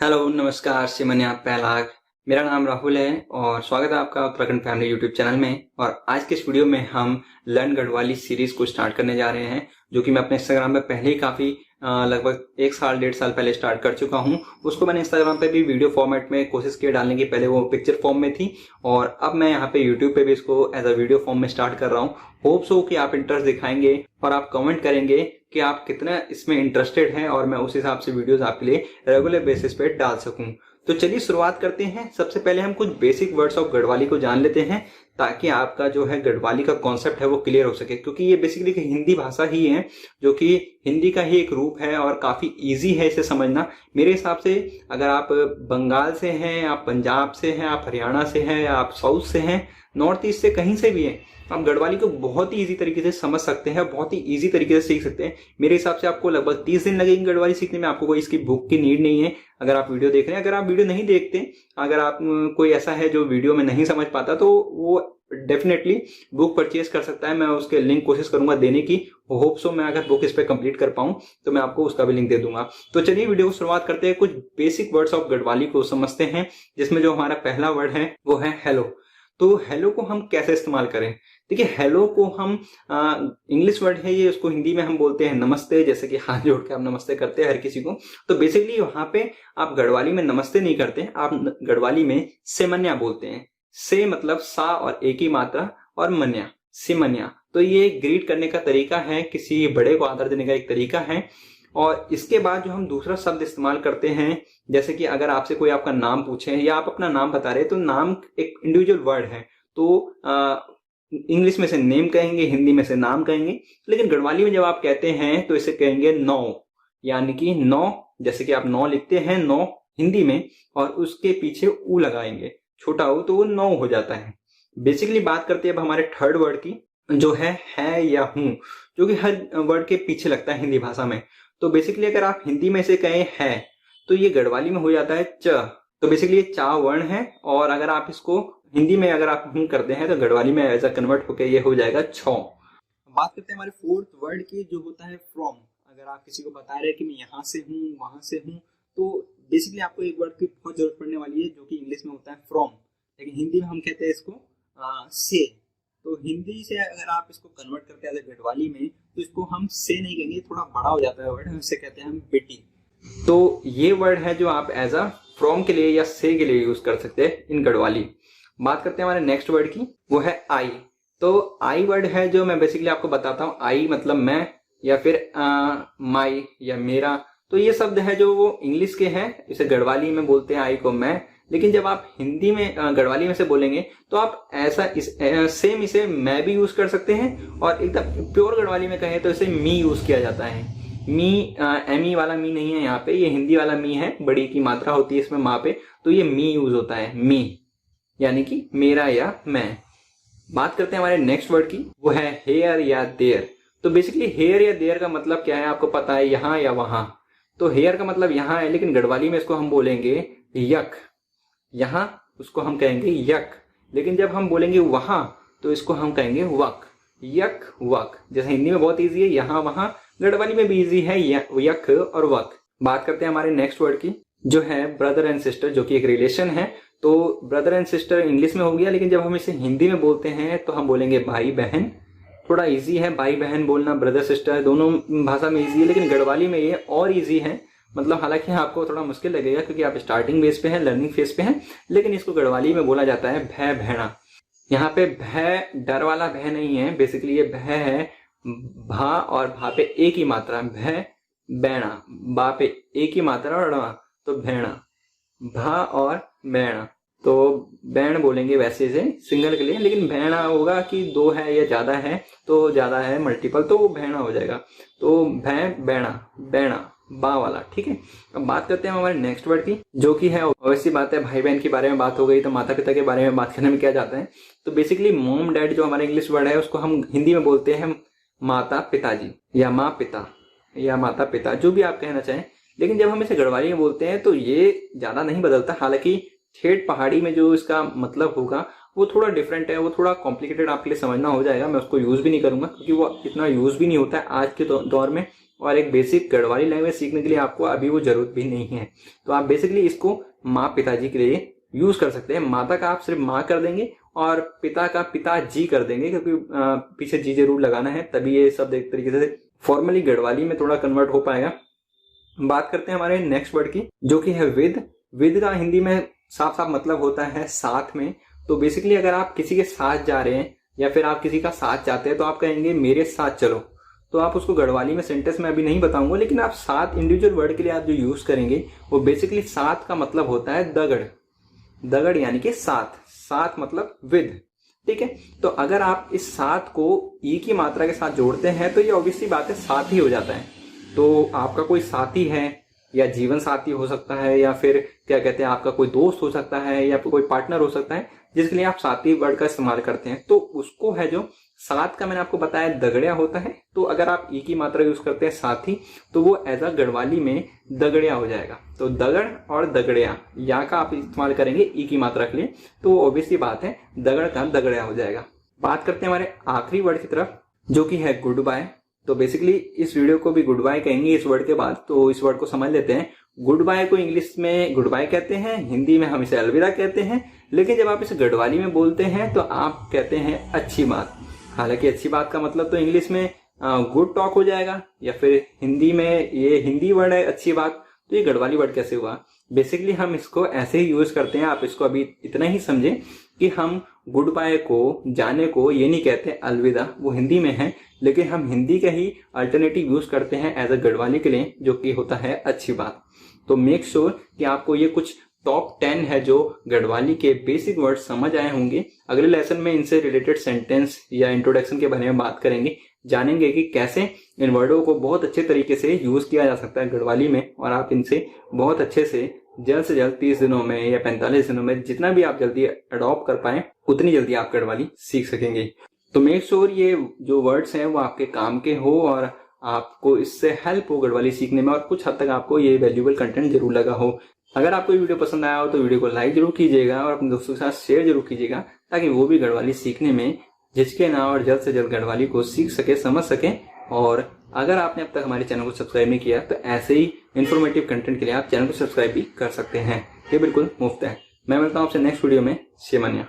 Hello, नमस्कार, सिमन्या पहलाग। मेरा नाम राहुल है और स्वागत है आपका उत्तराखंड फैमिली यूट्यूब चैनल में। और आज के इस वीडियो में हम लर्न गढ़वाली सीरीज को स्टार्ट करने जा रहे हैं, जो कि मैं अपने इंस्टाग्राम पे पहले ही काफी लगभग 1 साल 1.5 साल पहले स्टार्ट कर चुका हूं। उसको मैंने इंस्टाग्राम पे भी वीडियो फॉर्मेट में कोशिश की डालने की, पहले वो पिक्चर फॉर्म में थी और अब मैं यहाँ पे यूट्यूब पे भी इसको एज अ वीडियो फॉर्म में स्टार्ट कर रहा हूँ। होप सो कि आप इंटरेस्ट दिखाएंगे और आप कमेंट करेंगे कि आप कितना इसमें इंटरेस्टेड हैं और मैं उस हिसाब से वीडियोस आपके लिए रेगुलर बेसिस पे डाल सकूं। तो चलिए शुरुआत करते हैं। सबसे पहले हम कुछ बेसिक वर्ड्स ऑफ गढ़वाली को जान लेते हैं, ताकि आपका जो है गढ़वाली का कॉन्सेप्ट है वो क्लियर हो सके, क्योंकि ये बेसिकली एक हिंदी भाषा ही है, जो कि हिंदी का ही एक रूप है और काफी इजी है इसे समझना। मेरे हिसाब से अगर आप बंगाल से हैं, आप पंजाब से हैं, आप हरियाणा से हैं, आप साउथ से हैं, नॉर्थ ईस्ट से कहीं से भी हैं, आप गढ़वाली को बहुत ही इजी तरीके से समझ सकते हैं, बहुत ही इजी तरीके से सीख सकते हैं। मेरे हिसाब से आपको लगभग 30 दिन लगेंगे गढ़वाली सीखने में। आपको कोई इसकी बुक की नीड नहीं है अगर आप वीडियो देख रहे हैं। अगर आप वीडियो नहीं देखते, अगर आप कोई ऐसा है जो वीडियो में नहीं समझ पाता, तो वो डेफिनेटली बुक परचेज कर सकता है। मैं उसके लिंक कोशिश करूंगा देने की। होप सो मैं अगर बुक इस पे कंप्लीट कर पाऊं तो मैं आपको उसका भी लिंक दे दूंगा। तो चलिए वीडियो को शुरुआत करते हैं। कुछ बेसिक वर्ड्स ऑफ गढ़वाली को समझते हैं, जिसमें जो हमारा पहला वर्ड है वो है हेलो। तो हेलो को हम कैसे इस्तेमाल करें? देखिए, हेलो को हम इंग्लिश वर्ड है ये, उसको हिंदी में हम बोलते हैं नमस्ते। जैसे कि हाथ जोड़ के हम नमस्ते करते हैं हर किसी को, तो बेसिकली वहां पे आप गढ़वाली में नमस्ते नहीं करते हैं, आप गढ़वाली में सेमन्या बोलते हैं। से मतलब सा और एक ही मात्रा, और मन्या, सिमन्या। तो ये ग्रीट करने का तरीका है, किसी बड़े को आदर देने का एक तरीका है। और इसके बाद जो हम दूसरा शब्द इस्तेमाल करते हैं, जैसे कि अगर आपसे कोई आपका नाम पूछे या आप अपना नाम बता रहे हैं, तो नाम एक इंडिविजुअल वर्ड है, तो इंग्लिश में से नेम कहेंगे, हिंदी में से नाम कहेंगे, लेकिन गढ़वाली में जब आप कहते हैं तो इसे कहेंगे नौ, यानी कि नौ। जैसे कि आप नौ लिखते हैं, नौ हिंदी में, और उसके पीछे ऊ लगाएंगे, छोटा ऊ, तो वो नौ हो जाता है। बेसिकली बात करते हैं अब हमारे थर्ड वर्ड की, जो है या हूं, जो कि हर वर्ड के पीछे लगता है हिंदी भाषा में। तो बेसिकली अगर आप हिंदी में से कहें है, तो ये गढ़वाली में हो जाता है च। तो बेसिकली ये चा वर्ण है, और अगर आप इसको हिंदी में अगर आप करते हैं तो गढ़वाली में ऐसा कन्वर्ट होकर ये हो जाएगा छौ। बात करते हैं हमारे फोर्थ वर्ड की, जो होता है फ्रॉम। अगर आप किसी को बता रहे हैं कि मैं यहाँ से हूँ, वहां से हूँ, तो बेसिकली आपको एक वर्ड की बहुत जरूरत पड़ने वाली है, जो कि इंग्लिश में होता है फ्रॉम, लेकिन हिंदी में हम कहते हैं इसको से। तो हिंदी से अगर आप इसको कन्वर्ट करते हैं गढ़वाली में, तो इसको हम से नहीं कहेंगे, थोड़ा बड़ा हो जाता है वर्ड, हम इसे कहते हैं हम बेटी। तो ये वर्ड है जो आप एज अ फ्रॉम के लिए या से के लिए यूज कर सकते हैं इन गढ़वाली। बात करते हैं हमारे नेक्स्ट वर्ड की, वो है आई। तो आई वर्ड है जो मैं बेसिकली आपको बताता हूँ। आई मतलब मैं, या फिर माई या मेरा। तो ये शब्द है जो वो इंग्लिश के हैं, इसे गढ़वाली में बोलते हैं आई को मैं, लेकिन जब आप हिंदी में गढ़वाली में से बोलेंगे तो आप ऐसा सेम इसे मैं भी यूज कर सकते हैं, और एकदम प्योर गढ़वाली में कहें तो इसे मी यूज किया जाता है। मी एमी वाला मी नहीं है यहाँ पे, ये हिंदी वाला मी है, बड़ी की मात्रा होती है इसमें माँ पे, तो ये मी यूज होता है, मी यानी कि मेरा या मैं। बात करते हैं हमारे नेक्स्ट वर्ड की, वो है हेयर या देयर। तो बेसिकली हेयर या देयर का मतलब क्या है आपको पता है, यहाँ या वहां। तो हेयर का मतलब यहाँ है, लेकिन गढ़वाली में इसको हम बोलेंगे यक। यहाँ उसको हम कहेंगे यक, लेकिन जब हम बोलेंगे वहां तो इसको हम कहेंगे वक, यक वक। जैसे हिंदी में बहुत ईजी है यहाँ वहां, गढ़वाली में भी ईजी है यक और वक। बात करते हैं हमारे नेक्स्ट वर्ड की, जो है ब्रदर एंड सिस्टर, जो कि एक रिलेशन है। तो ब्रदर एंड सिस्टर इंग्लिश में हो गया, लेकिन जब हम इसे हिंदी में बोलते हैं तो हम बोलेंगे भाई बहन। थोड़ा इजी है भाई बहन बोलना, ब्रदर सिस्टर दोनों भाषा में इजी है, लेकिन गढ़वाली में ये और इजी है। मतलब हालांकि आपको थोड़ा मुश्किल लगेगा क्योंकि आप स्टार्टिंग बेस पे हैं, लर्निंग फेज पे हैं, लेकिन इसको गढ़वाली में बोला जाता है भय भेड़ा। यहाँ पे भय डर वाला भय नहीं है, बेसिकली ये भय है भा और भा पे एक ही मात्रा, भय बैणा, बा पे एक ही मात्रा और ड़ा, तो भेड़ा, भा और बैणा। तो बैण बोलेंगे वैसे से सिंगल के लिए, लेकिन भेड़ा होगा कि दो है या ज्यादा है, तो ज्यादा है मल्टीपल, तो वो भेड़ा हो जाएगा। तो भय बैणा, बैणा बा वाला, ठीक है। अब बात करते हैं हमारे नेक्स्ट वर्ड की, जो कि है वैसी बात है, भाई बहन के बारे में बात हो गई, तो माता पिता के बारे में बात करने में क्या जाता है। तो बेसिकली मॉम डैड जो हमारा इंग्लिश वर्ड है, उसको हम हिंदी में बोलते हैं माता पिताजी, या माँ पिता, या माता पिता, जो भी आप कहना चाहें। लेकिन जब हम इसे गढ़वाली में बोलते हैं तो ये ज्यादा नहीं बदलता। हालांकि ठेठ पहाड़ी में जो इसका मतलब होगा वो थोड़ा डिफरेंट है, वो थोड़ा कॉम्प्लिकेटेड आपके लिए समझना हो जाएगा। मैं उसको यूज भी नहीं करूंगा क्योंकि वो इतना यूज भी नहीं होता है आज के दौर में। और एक बेसिक गढ़वाली लैंग्वेज सीखने के लिए आपको अभी वो जरूरत भी नहीं है। तो आप बेसिकली इसको माँ पिताजी के लिए यूज कर सकते हैं। माता का आप सिर्फ माँ कर देंगे और पिता का पिताजी कर देंगे, क्योंकि पीछे जी जरूर लगाना है, तभी ये शब्द एक तरीके से फॉर्मली गढ़वाली में थोड़ा कन्वर्ट हो पाएगा। बात करते हैं हमारे नेक्स्ट वर्ड की, जो कि है विद। विद का हिंदी में साफ साफ मतलब होता है साथ में। तो बेसिकली अगर आप किसी के साथ जा रहे हैं या फिर आप किसी का साथ चाहते हैं तो आप कहेंगे मेरे साथ चलो। तो आप उसको गढ़वाली में सेंटेंस में अभी नहीं बताऊंगा, लेकिन आप साथ इंडिविजुअल वर्ड के लिए आप जो यूज करेंगे वो बेसिकली साथ का मतलब होता है दगड़। दगड़ यानी कि साथ, साथ मतलब विद। ठीक है, तो अगर आप इस साथ को ई की मात्रा के साथ जोड़ते हैं तो ये ऑब्वियसली बात है साथ ही हो जाता है। तो आपका कोई साथी है, या जीवन साथी हो सकता है, या फिर क्या कहते हैं आपका कोई दोस्त हो सकता है, या फिर कोई पार्टनर हो सकता है जिसके लिए आप साथी वर्ड का इस्तेमाल करते हैं, तो उसको है जो साथ का मैंने आपको बताया दगड़िया होता है। तो अगर आप ई की मात्रा यूज करते हैं साथी तो वो एज अ गढ़वाली में दगड़िया हो जाएगा। तो दगड़ और दगड़िया या का आप इस्तेमाल करेंगे ई की मात्रा के लिए, तो वो ऑब्वियसली बात है दगड़ का दगड़िया हो जाएगा। बात करते हैं हमारे आखिरी वर्ड की तरफ, जो कि है गुड बाय। तो बेसिकली इस वीडियो को भी गुड बाय कहेंगे इस वर्ड के बाद, तो इस वर्ड को समझ लेते हैं। गुड बाय को इंग्लिश में गुड बाय कहते हैं, हिंदी में हम इसे अलविदा कहते हैं, लेकिन जब आप इसे गढ़वाली में बोलते हैं तो आप कहते हैं अच्छी बात। हालांकि अच्छी बात का मतलब तो इंग्लिश में गुड टॉक हो जाएगा, या फिर हिंदी में ये हिंदी वर्ड है अच्छी बात, तो ये गढ़वाली वर्ड कैसे हुआ। बेसिकली हम इसको ऐसे ही यूज करते हैं, आप इसको अभी इतना ही समझे कि हम गुड बाय को, जाने को ये नहीं कहते अलविदा, वो हिंदी में है, लेकिन हम हिंदी का ही अल्टरनेटिव यूज करते हैं एज अ गढ़वाली के लिए, जो कि होता है अच्छी बात। तो मेक श्योर कि आपको ये कुछ टॉप 10 है जो गढ़वाली के बेसिक वर्ड समझ आए होंगे। अगले लेसन में इनसे रिलेटेड सेंटेंस या इंट्रोडक्शन के बारे में बात करेंगे, जानेंगे कि कैसे इन वर्डों को बहुत अच्छे तरीके से यूज किया जा सकता है गढ़वाली में, और आप इनसे बहुत अच्छे से जल्द 30 दिनों में या 45 दिनों में जितना भी आप जल्दी अडॉप्ट कर पाए उतनी जल्दी आप गढ़वाली सीख सकेंगे। तो मेक श्योर ये जो वर्ड्स हैं वो आपके काम के हो और आपको इससे हेल्प हो गढ़वाली सीखने में, और कुछ हद तक आपको ये वैल्यूएबल कंटेंट जरूर लगा हो। अगर आपको ये वीडियो पसंद आया हो तो वीडियो को लाइक जरूर कीजिएगा और अपने दोस्तों के साथ शेयर जरूर कीजिएगा, ताकि वो भी गढ़वाली सीखने में झिझके ना और जल्द से जल्द गढ़वाली को सीख सके, समझ सके। और अगर आपने अब तक हमारे चैनल को सब्सक्राइब नहीं किया तो ऐसे ही इन्फॉर्मेटिव कंटेंट के लिए आप चैनल को सब्सक्राइब भी कर सकते हैं, ये बिल्कुल मुफ्त है। मैं मिलता हूँ आपसे नेक्स्ट वीडियो में। शेमनिया।